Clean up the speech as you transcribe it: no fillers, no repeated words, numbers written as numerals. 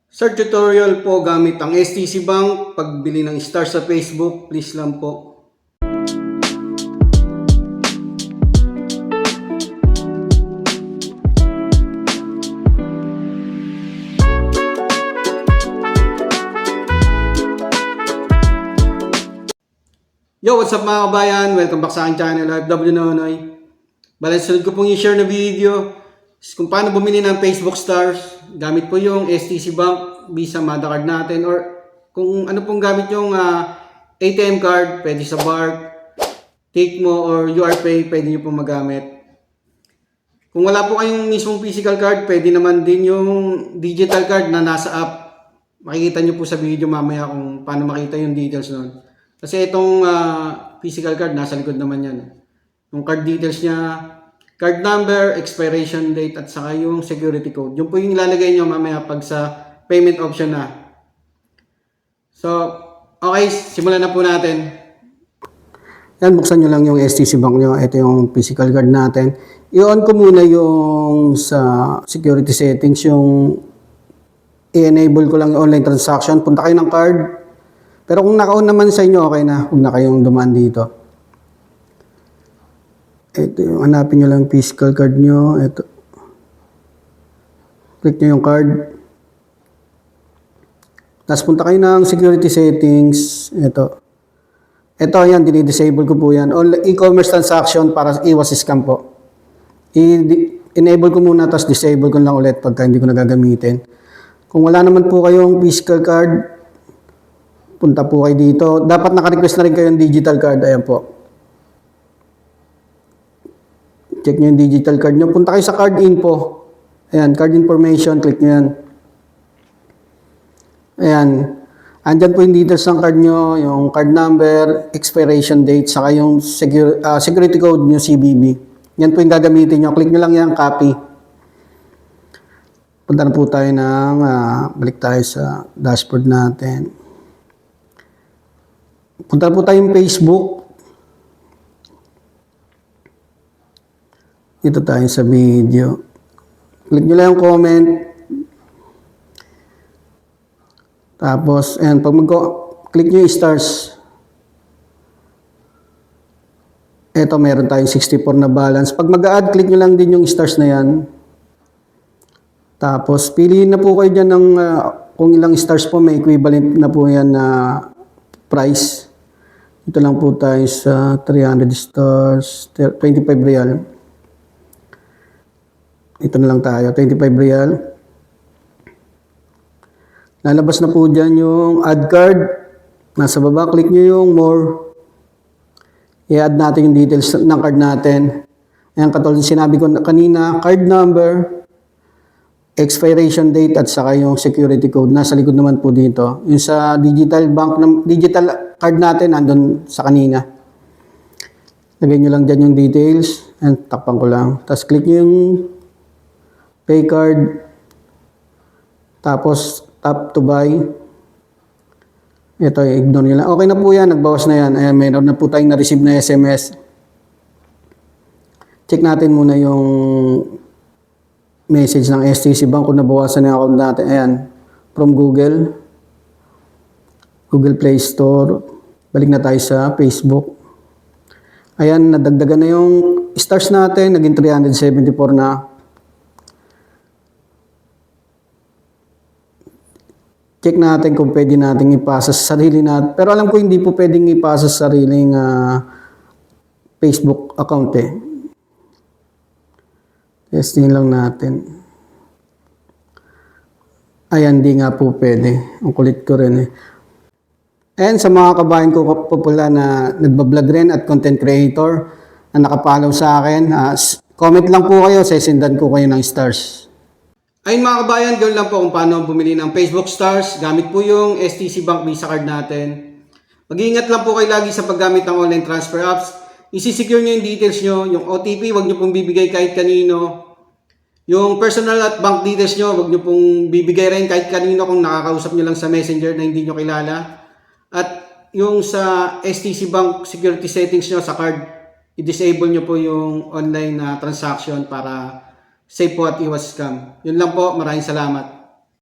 Sir, tutorial po gamit ang STC Bank. Pagbili ng stars sa Facebook, please lang po. Yo, what's up mga kabayan? Welcome back sa aking channel, OFW Nonoy. Bale, sunod ko pong i-share na video is kung paano bumili ng Facebook stars. Gamit po yung STC Bank, Visa, Mastercard natin, or kung ano pong gamit yung ATM card, pwede sa BARC, Takemo, or URPay, pwede nyo pong magamit. Kung wala po kayong mismong physical card, pwede naman din yung digital card na nasa app. Makikita nyo po sa video mamaya kung paano makita yung details nun. Kasi itong physical card, nasa likod naman yan. Yung card details niya, card number, expiration date, at saka yung security code. Yung po yung ilalagay nyo mamaya pag sa payment option na. So, okay, simulan na po natin. Yan, buksan nyo lang yung STC Bank nyo. Ito yung physical card natin. I-on ko muna yung sa security settings, yung i-enable ko lang yung online transaction. Punta kayo ng card. Pero kung naka-on naman sa inyo, okay na. Huwag na kayong dumaan dito. Ito yung hanapin nyo lang physical card nyo. Ito. Click nyo yung card. Tapos punta kayo ng security settings. Ito. Ito yan, dinidisable ko po yan. E-commerce transaction para iwas scam po. I-enable ko muna, tapos disable ko lang ulit pagka hindi ko nagagamitin. Kung wala naman po kayong physical card, punta po kayo dito. Dapat naka-request na rin kayo ng digital card. Ayan po. Check nyo yung digital card nyo. Punta kayo sa card info. Ayan, card information. Click nyo yan. Ayan. Andyan po yung details ng card nyo, yung card number, expiration date, saka yung security code nyo, CVV. Yan po yung gagamitin nyo. Click nyo lang yan, copy. Punta na po tayo ng, balik tayo sa dashboard natin. Punta po tayong Facebook. Ito tayo sa video. Click nyo lang yung comment. Tapos, ayan, pag click nyo yung stars. Ito, meron tayong 64 na balance. Pag mag-add, click nyo lang din yung stars na yan. Tapos, piliin na po kayo dyan ng kung ilang stars po, may equivalent na po yan na price. Ito lang po tayo sa 300 stars, 25 real. Ito na lang tayo, 25 real. Lalabas na po dyan yung add card. Nasa baba, click nyo yung more. I-add natin yung details ng card natin. Ayan, katulad sinabi ko kanina, card number, expiration date, at saka yung security code. Nasa likod naman po dito. Yung sa digital bank, digital card natin, andun sa kanina. Lagay nyo lang dyan yung details. And takpan ko lang. Tapos click nyo yung pay card. Tapos tap to buy. Ito, ignore nyo lang. Okay na po yan. Nagbawas na yan. Ayan, mayroon na po tayong na-receive na SMS. Check natin muna yung message ng STC Bank kung nabawasan na yung account natin. Ayan. From Google Play Store. Balik na tayo sa Facebook. Ayan, nadagdagan na yung stars natin. Naging 374 na. Check natin kung pwede natin ipasa sa sarili natin. Pero alam ko hindi po pwedeng ipasa sa sariling Facebook account eh. Testing lang natin. Ayan, di nga po pwede. Ang kulit ko rin eh. And sa mga kabayan ko po pala na nagbablog rin at content creator na nakapollow sa akin, comment lang po kayo, sesendan ko kayo ng stars. Ayun mga kabayan, gawin lang po kung paano bumili ng Facebook stars. Gamit po yung STC Bank Visa card natin. Mag-iingat lang po kayo lagi sa paggamit ng online transfer apps. Isi-secure nyo yung details nyo. Yung OTP, wag nyo pong bibigay kahit kanino. Yung personal at bank details nyo, wag nyo pong bibigay rin kahit kanino kung nakakausap nyo lang sa messenger na hindi nyo kilala. At yung sa STC Bank security settings nyo sa card, i-disable nyo po yung online transaction para safe po at iwas scam. Yun lang po. Maraming salamat.